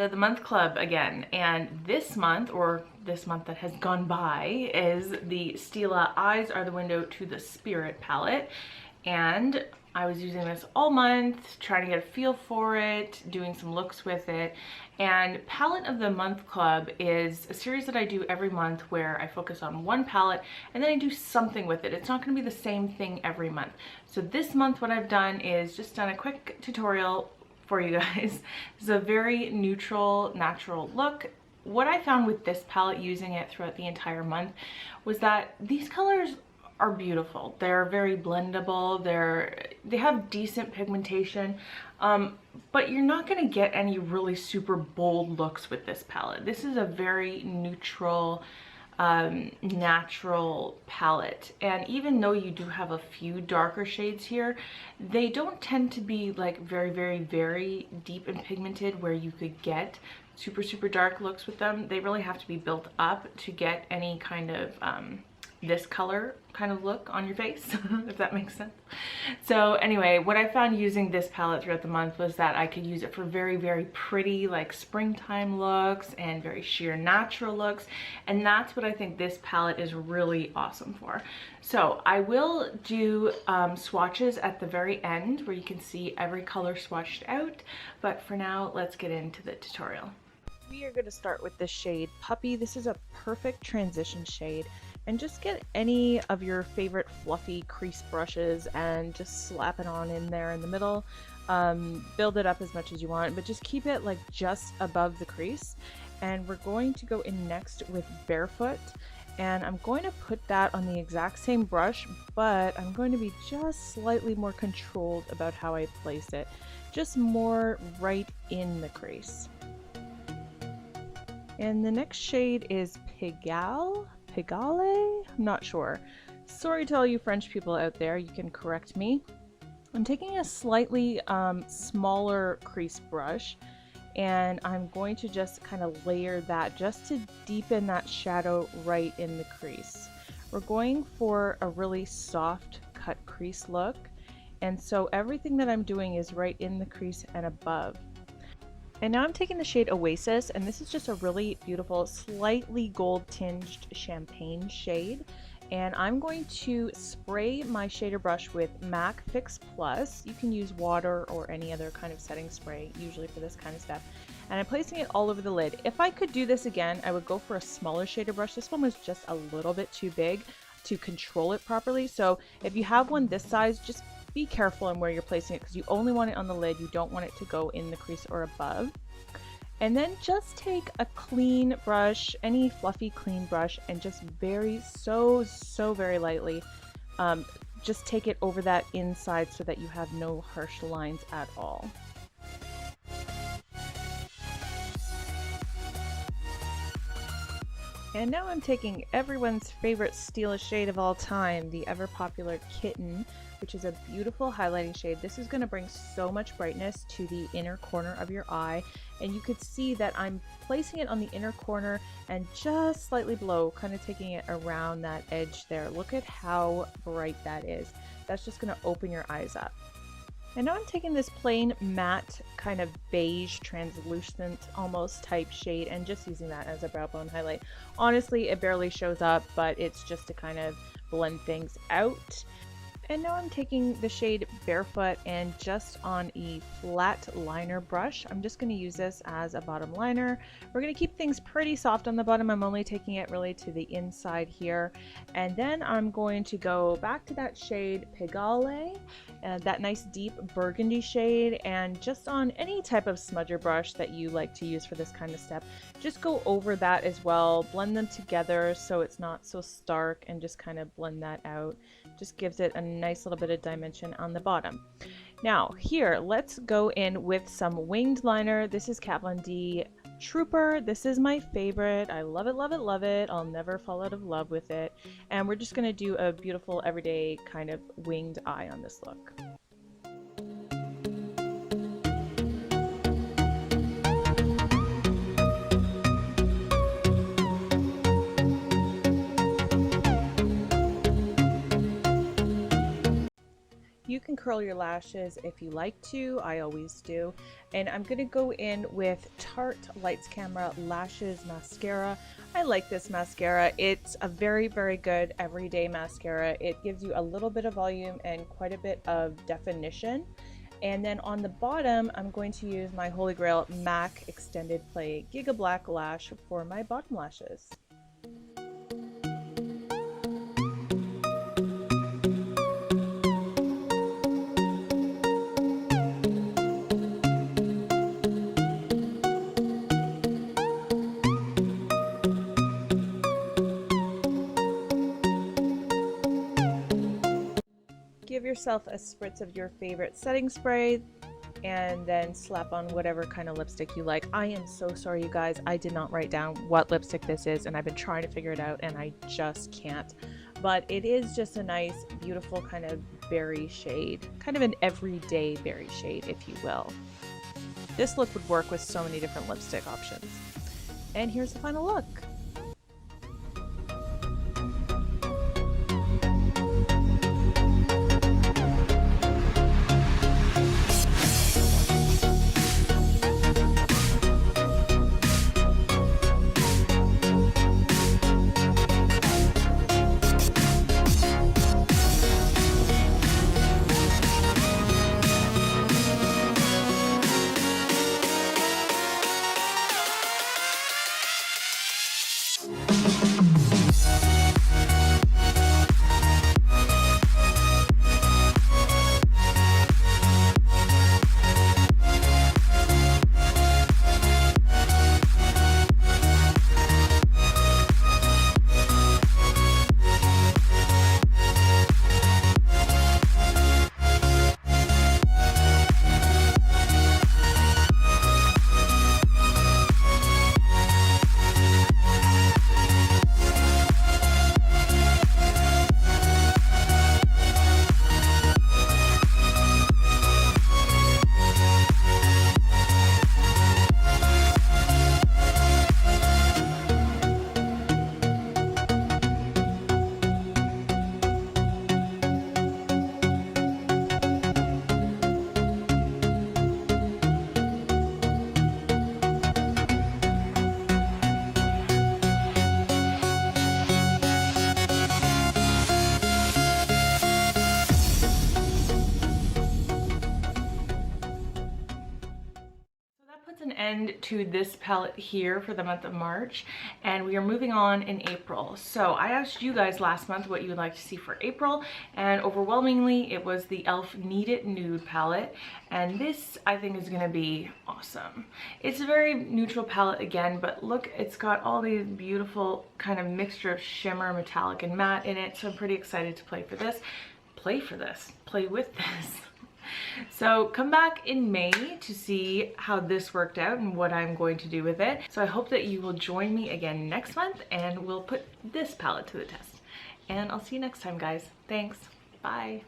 of the month club again, and this month, or this month that has gone by, is the Stila Eyes Are the Window to the Spirit palette. And I was using this all month, trying to get a feel for it, doing some looks with it. And Palette of the Month Club is a series that I do every month where I focus on one palette and then I do something with it. It's not going to be the same thing every month. So this month what I've done is just done a quick tutorial for you guys. This is a very neutral, natural look. What I found with this palette, using it throughout the entire month, was that these colors are beautiful. They're very blendable. They have decent pigmentation, but you're not going to get any really super bold looks with this palette. This is a very neutral, natural palette, and even though you do have a few darker shades here, they don't tend to be like very deep and pigmented where you could get super dark looks with them. They really have to be built up to get any kind of this color kind of look on your face, if that makes sense. So anyway, what I found using this palette throughout the month was that I could use it for very pretty, like springtime looks and very sheer natural looks, and that's what I think this palette is really awesome for. So I will do swatches at the very end where you can see every color swatched out, but for now let's get into the tutorial. We are going to start with the shade Puppy. This is a perfect transition shade, and just get any of your favorite fluffy crease brushes and just slap it on in there in the middle. Build it up as much as you want, but just keep it like just above the crease. And we're going to go in next with Barefoot, and I'm going to put that on the exact same brush, but I'm going to be just slightly more controlled about how I place it, just more right in the crease. And the next shade is Pigalle? I'm not sure. Sorry to all you French people out there, you can correct me. I'm taking a slightly smaller crease brush, and I'm going to just kind of layer that just to deepen that shadow right in the crease. We're going for a really soft cut crease look, and so everything that I'm doing is right in the crease and above. And now I'm taking the shade Oasis, and this is just a really beautiful, slightly gold tinged champagne shade. And I'm going to spray my shader brush with MAC Fix Plus. You can use water or any other kind of setting spray, usually for this kind of stuff. And I'm placing it all over the lid. If I could do this again, I would go for a smaller shader brush. This one was just a little bit too big to control it properly. So if you have one this size, just be careful in where you're placing it, because you only want it on the lid. You don't want it to go in the crease or above. And then just take a clean brush, any fluffy clean brush, and just so very lightly, just take it over that inside so that you have no harsh lines at all. And now I'm taking everyone's favorite Stila shade of all time, the ever popular Kitten, which is a beautiful highlighting shade. This is going to bring so much brightness to the inner corner of your eye, and you could see that I'm placing it on the inner corner and just slightly below, kind of taking it around that edge there. Look at how bright that is. That's just going to open your eyes up. And now I'm taking this plain matte kind of beige translucent almost type shade and just using that as a brow bone highlight. Honestly, it barely shows up, but it's just to kind of blend things out. And now I'm taking the shade Barefoot, and just on a flat liner brush, I'm just going to use this as a bottom liner. We're going to keep things pretty soft on the bottom. I'm only taking it really to the inside here. And then I'm going to go back to that shade Pigalle, that nice deep burgundy shade, and just on any type of smudger brush that you like to use for this kind of step, just go over that as well. Blend them together so it's not so stark, and just kind of blend that out. Just gives it a nice little bit of dimension on the bottom. Now here, let's go in with some winged liner. This is Kat Von D Trooper. This is my favorite. I love it, love it, love it. I'll never fall out of love with it. And we're just going to do a beautiful everyday kind of winged eye on this look. You can curl your lashes if you like to. I always do. And I'm going to go in with Tarte Lights Camera Lashes Mascara. I like this mascara. It's a very, very good everyday mascara. It gives you a little bit of volume and quite a bit of definition. And then on the bottom, I'm going to use my Holy Grail MAC Extended Play Giga Black Lash for my bottom lashes. Give yourself a spritz of your favorite setting spray and then slap on whatever kind of lipstick you like. I am so sorry, you guys. I did not write down what lipstick this is, and I've been trying to figure it out and I just can't. But it is just a nice, beautiful kind of berry shade, kind of an everyday berry shade, if you will. This look would work with so many different lipstick options. And here's the final look. An end to this palette here for the month of March, and we are moving on in April. So I asked you guys last month what you would like to see for April, and overwhelmingly it was the e.l.f. Need It Nude palette, and this I think is going to be awesome. It's a very neutral palette again, but look, it's got all these beautiful kind of mixture of shimmer, metallic, and matte in it, so I'm pretty excited to play with this. So come back in May to see how this worked out and what I'm going to do with it. So I hope that you will join me again next month and we'll put this palette to the test. And I'll see you next time, guys. Thanks. Bye.